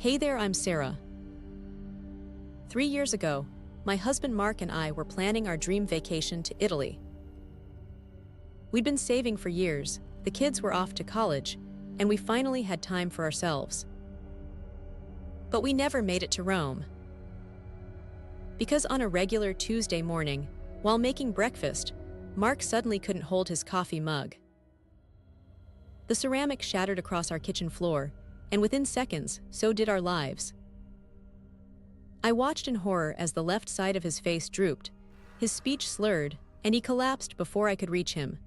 Hey there, I'm Sarah. 3 years ago, my husband Mark and I were planning our dream vacation to Italy. We'd been saving for years, the kids were off to college, and we finally had time for ourselves. But we never made it to Rome. Because on a regular Tuesday morning, while making breakfast, Mark suddenly couldn't hold his coffee mug. The ceramic shattered across our kitchen floor, and within seconds, so did our lives. I watched in horror as the left side of his face drooped, his speech slurred, and he collapsed before I could reach him.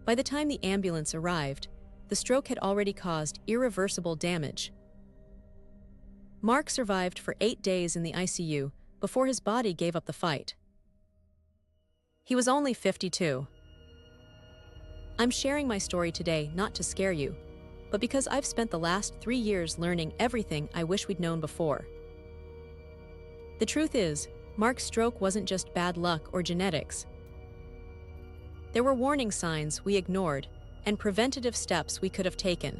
By the time the ambulance arrived, the stroke had already caused irreversible damage. Mark survived for 8 days in the ICU before his body gave up the fight. He was only 52. I'm sharing my story today not to scare you, but because I've spent the last 3 years learning everything I wish we'd known before. The truth is, Mark's stroke wasn't just bad luck or genetics. There were warning signs we ignored and preventative steps we could have taken.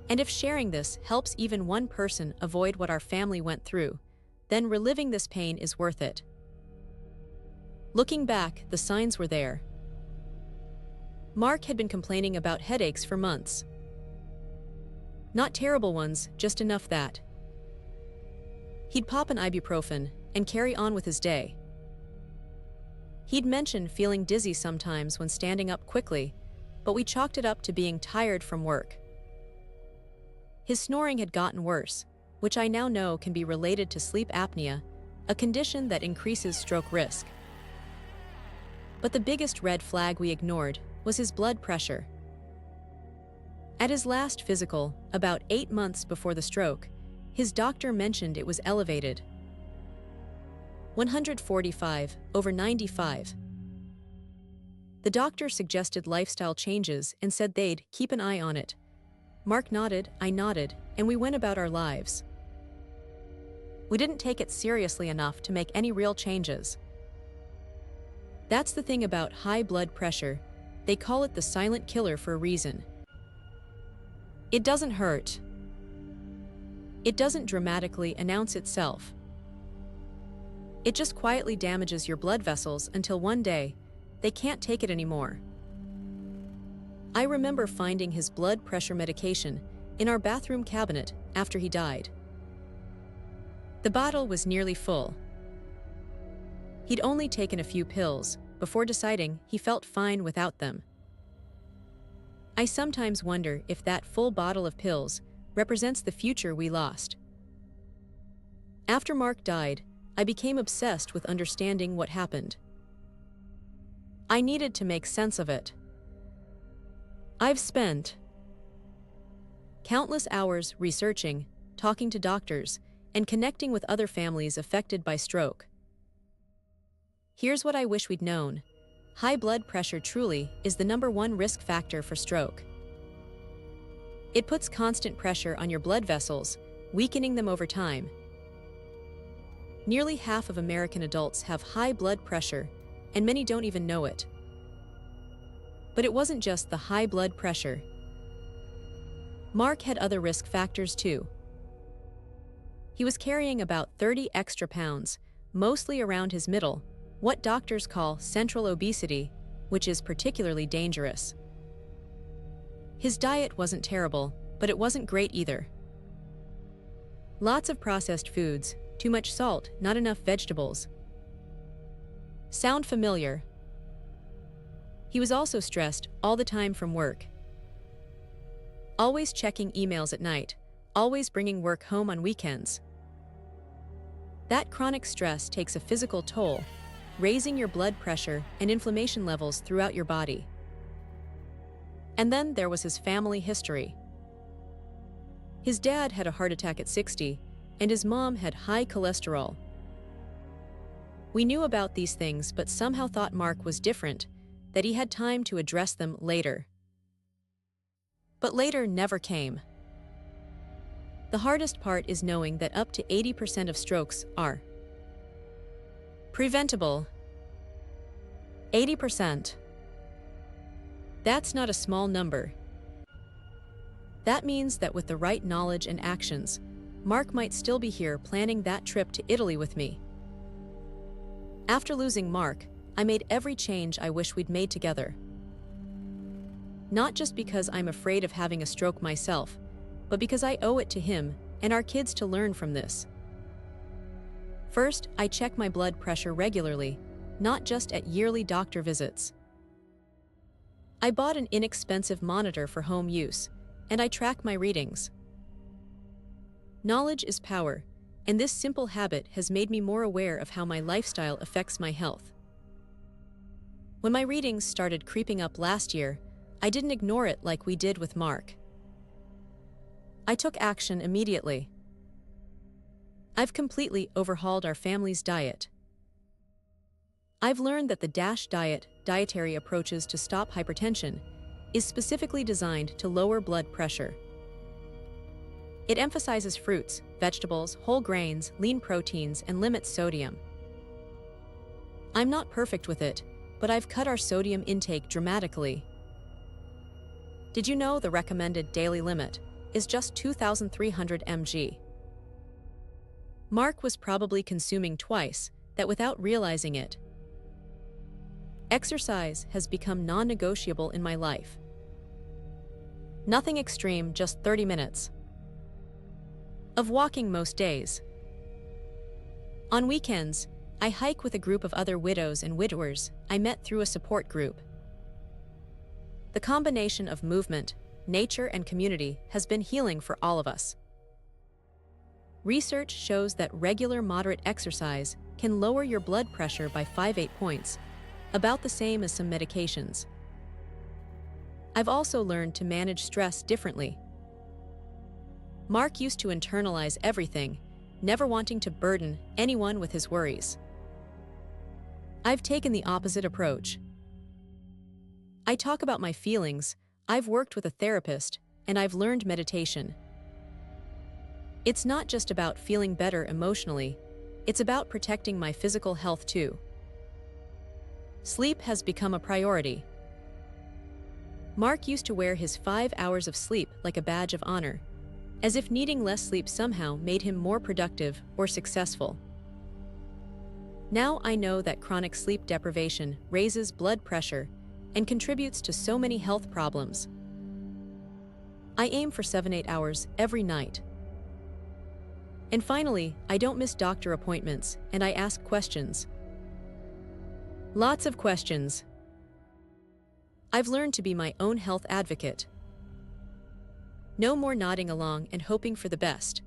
And if sharing this helps even one person avoid what our family went through, then reliving this pain is worth it. Looking back, the signs were there. Mark had been complaining about headaches for months. Not terrible ones, just enough that he'd pop an ibuprofen and carry on with his day. He'd mentioned feeling dizzy sometimes when standing up quickly, but we chalked it up to being tired from work. His snoring had gotten worse, which I now know can be related to sleep apnea, a condition that increases stroke risk. But the biggest red flag we ignored was his blood pressure. At his last physical, about 8 months before the stroke, his doctor mentioned it was elevated. 145/95. The doctor suggested lifestyle changes and said they'd keep an eye on it. Mark nodded, I nodded, and we went about our lives. We didn't take it seriously enough to make any real changes. That's the thing about high blood pressure. They call it the silent killer for a reason. It doesn't hurt. It doesn't dramatically announce itself. It just quietly damages your blood vessels until one day, they can't take it anymore. I remember finding his blood pressure medication in our bathroom cabinet after he died. The bottle was nearly full. He'd only taken a few pills before deciding he felt fine without them. I sometimes wonder if that full bottle of pills represents the future we lost. After Mark died, I became obsessed with understanding what happened. I needed to make sense of it. I've spent countless hours researching, talking to doctors, and connecting with other families affected by stroke. Here's what I wish we'd known. High blood pressure truly is the #1 risk factor for stroke. It puts constant pressure on your blood vessels, weakening them over time. Nearly half of American adults have high blood pressure, and many don't even know it. But it wasn't just the high blood pressure. Mark had other risk factors too. He was carrying about 30 extra pounds, mostly around his middle, what doctors call central obesity, which is particularly dangerous. His diet wasn't terrible, but it wasn't great either. Lots of processed foods, too much salt, not enough vegetables. Sound familiar? He was also stressed all the time from work. Always checking emails at night, always bringing work home on weekends. That chronic stress takes a physical toll, raising your blood pressure and inflammation levels throughout your body. And then there was his family history. His dad had a heart attack at 60, and his mom had high cholesterol. We knew about these things but somehow thought Mark was different, that he had time to address them later. But later never came. The hardest part is knowing that up to 80% of strokes are preventable. 80%. That's not a small number. That means that with the right knowledge and actions, Mark might still be here planning that trip to Italy with me. After losing Mark, I made every change I wish we'd made together. Not just because I'm afraid of having a stroke myself, but because I owe it to him and our kids to learn from this. First, I check my blood pressure regularly, not just at yearly doctor visits. I bought an inexpensive monitor for home use, and I track my readings. Knowledge is power, and this simple habit has made me more aware of how my lifestyle affects my health. When my readings started creeping up last year, I didn't ignore it like we did with Mark. I took action immediately. I've completely overhauled our family's diet. I've learned that the DASH diet, dietary approaches to stop hypertension, is specifically designed to lower blood pressure. It emphasizes fruits, vegetables, whole grains, lean proteins, and limits sodium. I'm not perfect with it, but I've cut our sodium intake dramatically. Did you know the recommended daily limit is just 2,300 mg? Mark was probably consuming twice that without realizing it. Exercise has become non-negotiable in my life. Nothing extreme, just 30 minutes of walking most days. On weekends, I hike with a group of other widows and widowers I met through a support group. The combination of movement, nature, and community has been healing for all of us. Research shows that regular moderate exercise can lower your blood pressure by 5-8 points, about the same as some medications. I've also learned to manage stress differently. Mark used to internalize everything, never wanting to burden anyone with his worries. I've taken the opposite approach. I talk about my feelings, I've worked with a therapist, and I've learned meditation. It's not just about feeling better emotionally, it's about protecting my physical health too. Sleep has become a priority. Mark used to wear his 5 hours of sleep like a badge of honor, as if needing less sleep somehow made him more productive or successful. Now I know that chronic sleep deprivation raises blood pressure and contributes to so many health problems. I aim for 7-8 hours every night. And finally, I don't miss doctor appointments and I ask questions. Lots of questions. I've learned to be my own health advocate. No more nodding along and hoping for the best.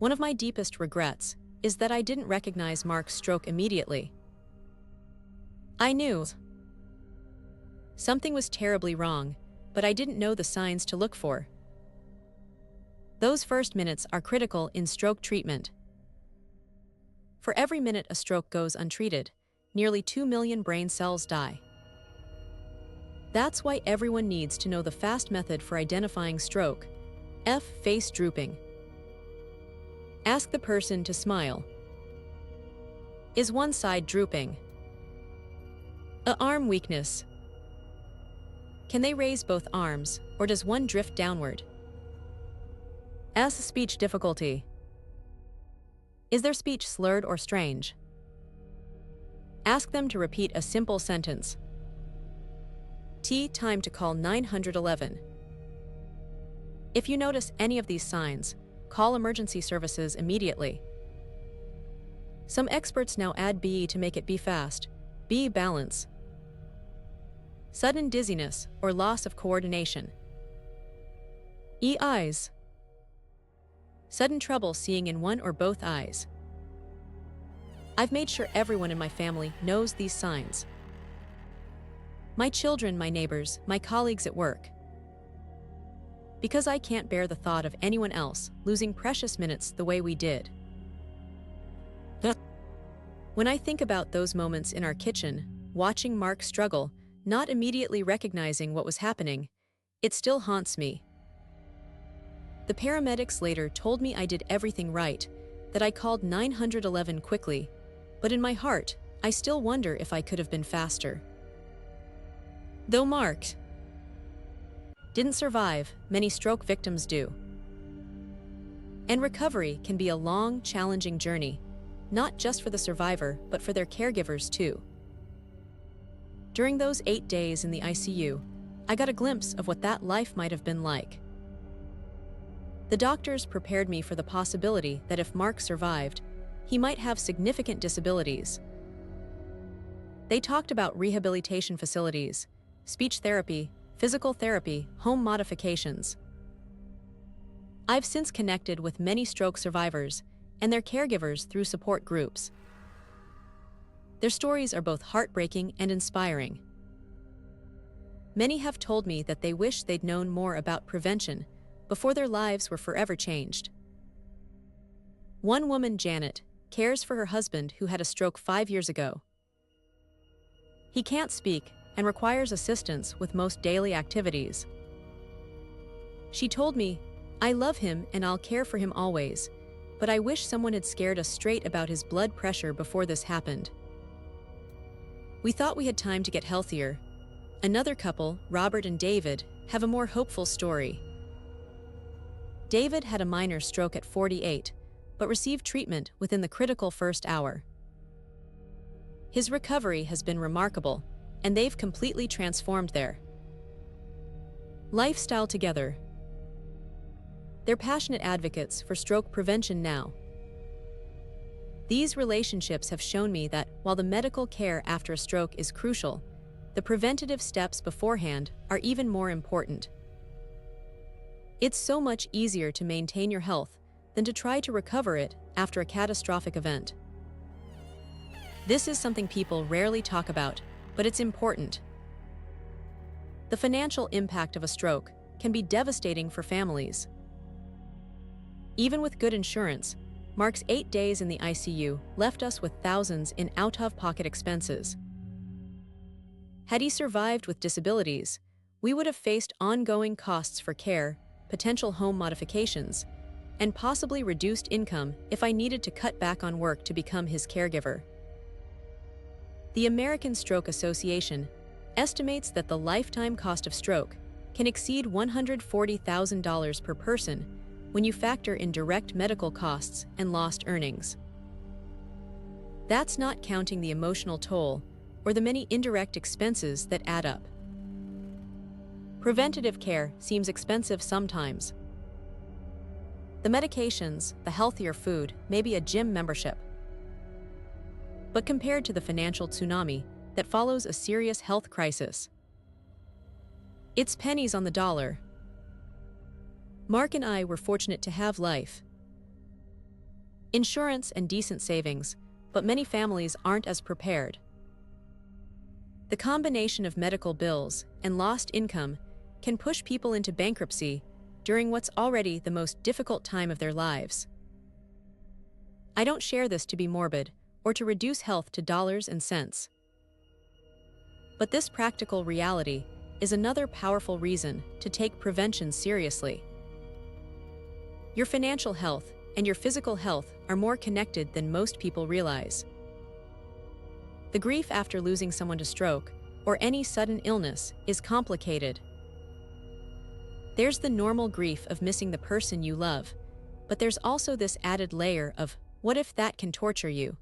One of my deepest regrets is that I didn't recognize Mark's stroke immediately. I knew something was terribly wrong, but I didn't know the signs to look for. Those first minutes are critical in stroke treatment. For every minute a stroke goes untreated, nearly 2 million brain cells die. That's why everyone needs to know the fast method for identifying stroke. F. Face drooping. Ask the person to smile. Is one side drooping? A. Arm weakness. Can they raise both arms, or does one drift downward? S. Speech difficulty. Is their speech slurred or strange? Ask them to repeat a simple sentence. T. Time to call 911. If you notice any of these signs, call emergency services immediately. Some experts now add B to make it be fast. B. Balance. Sudden dizziness or loss of coordination. E. Eyes. Sudden trouble seeing in one or both eyes. I've made sure everyone in my family knows these signs. My children, my neighbors, my colleagues at work. Because I can't bear the thought of anyone else losing precious minutes the way we did. When I think about those moments in our kitchen, watching Mark struggle, not immediately recognizing what was happening, it still haunts me. The paramedics later told me I did everything right, that I called 911 quickly, but in my heart, I still wonder if I could have been faster. Though Mark didn't survive, many stroke victims do. And recovery can be a long, challenging journey, not just for the survivor, but for their caregivers too. During those 8 days in the ICU, I got a glimpse of what that life might have been like. The doctors prepared me for the possibility that if Mark survived, he might have significant disabilities. They talked about rehabilitation facilities, speech therapy, physical therapy, home modifications. I've since connected with many stroke survivors and their caregivers through support groups. Their stories are both heartbreaking and inspiring. Many have told me that they wish they'd known more about prevention before their lives were forever changed. One woman, Janet, cares for her husband who had a stroke 5 years ago. He can't speak and requires assistance with most daily activities. She told me, "I love him and I'll care for him always, but I wish someone had scared us straight about his blood pressure before this happened." We thought we had time to get healthier. Another couple, Robert and David, have a more hopeful story. David had a minor stroke at 48, but received treatment within the critical first hour. His recovery has been remarkable, and they've completely transformed their lifestyle together. They're passionate advocates for stroke prevention now. These relationships have shown me that while the medical care after a stroke is crucial, the preventative steps beforehand are even more important. It's so much easier to maintain your health than to try to recover it after a catastrophic event. This is something people rarely talk about, but it's important. The financial impact of a stroke can be devastating for families. Even with good insurance, Mark's 8 days in the ICU left us with thousands in out-of-pocket expenses. Had he survived with disabilities, we would have faced ongoing costs for care, potential home modifications, and possibly reduced income if I needed to cut back on work to become his caregiver. The American Stroke Association estimates that the lifetime cost of stroke can exceed $140,000 per person when you factor in direct medical costs and lost earnings. That's not counting the emotional toll or the many indirect expenses that add up. Preventative care seems expensive sometimes. The medications, the healthier food, maybe a gym membership. But compared to the financial tsunami that follows a serious health crisis, it's pennies on the dollar. Mark and I were fortunate to have life, insurance, and decent savings, but many families aren't as prepared. The combination of medical bills and lost income can push people into bankruptcy during what's already the most difficult time of their lives. I don't share this to be morbid or to reduce health to dollars and cents. But this practical reality is another powerful reason to take prevention seriously. Your financial health and your physical health are more connected than most people realize. The grief after losing someone to stroke or any sudden illness is complicated. There's the normal grief of missing the person you love, but there's also this added layer of, what if that can torture you?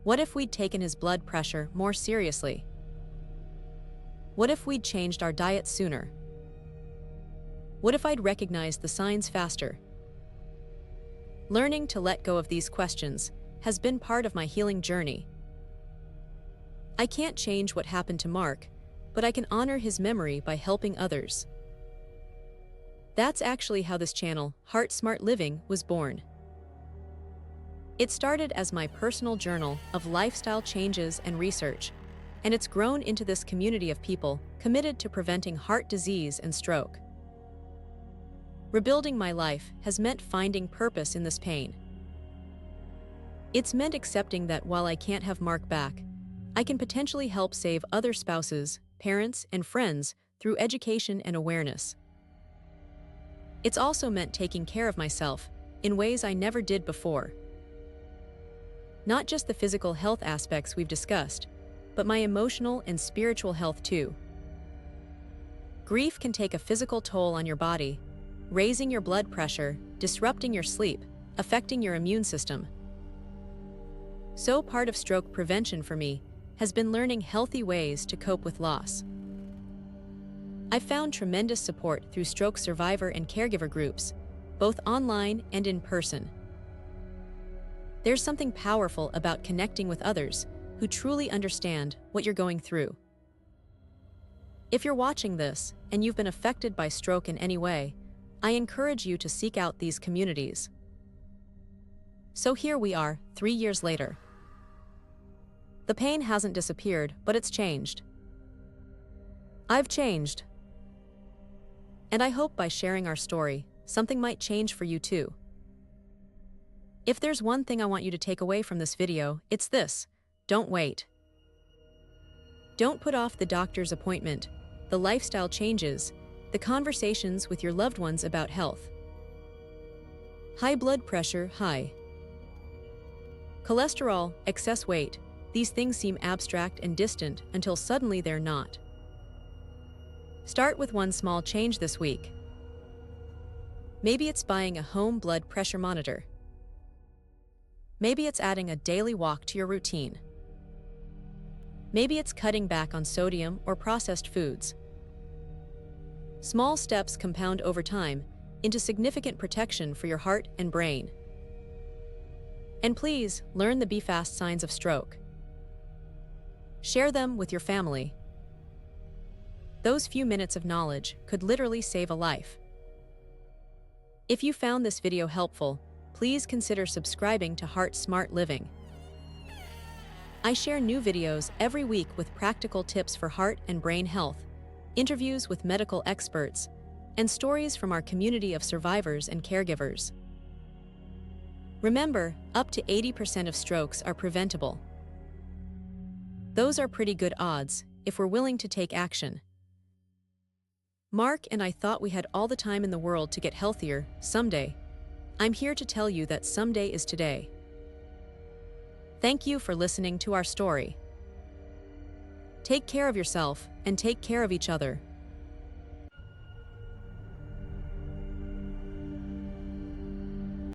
What if we'd taken his blood pressure more seriously? What if we'd changed our diet sooner? What if I'd recognized the signs faster? Learning to let go of these questions has been part of my healing journey. I can't change what happened to Mark, but I can honor his memory by helping others. That's actually how this channel, Heart Smart Living, was born. It started as my personal journal of lifestyle changes and research, and it's grown into this community of people committed to preventing heart disease and stroke. Rebuilding my life has meant finding purpose in this pain. It's meant accepting that while I can't have Mark back, I can potentially help save other spouses, parents, and friends through education and awareness. It's also meant taking care of myself in ways I never did before. Not just the physical health aspects we've discussed, but my emotional and spiritual health too. Grief can take a physical toll on your body, raising your blood pressure, disrupting your sleep, affecting your immune system. So part of stroke prevention for me has been learning healthy ways to cope with loss. I've found tremendous support through stroke survivor and caregiver groups, both online and in person. There's something powerful about connecting with others who truly understand what you're going through. If you're watching this and you've been affected by stroke in any way, I encourage you to seek out these communities. So here we are, 3 years later. The pain hasn't disappeared, but it's changed. I've changed. And I hope by sharing our story, something might change for you too. If there's one thing I want you to take away from this video, it's this: don't wait. Don't put off the doctor's appointment, the lifestyle changes, the conversations with your loved ones about health. High blood pressure, high cholesterol, excess weight, these things seem abstract and distant until suddenly they're not. Start with one small change this week. Maybe it's buying a home blood pressure monitor. Maybe it's adding a daily walk to your routine. Maybe it's cutting back on sodium or processed foods. Small steps compound over time into significant protection for your heart and brain. And please, learn the Be Fast signs of stroke. Share them with your family. Those few minutes of knowledge could literally save a life. If you found this video helpful, please consider subscribing to Heart Smart Living. I share new videos every week with practical tips for heart and brain health, interviews with medical experts, and stories from our community of survivors and caregivers. Remember, up to 80% of strokes are preventable. Those are pretty good odds if we're willing to take action. Mark and I thought we had all the time in the world to get healthier someday. I'm here to tell you that someday is today. Thank you for listening to our story. Take care of yourself and take care of each other.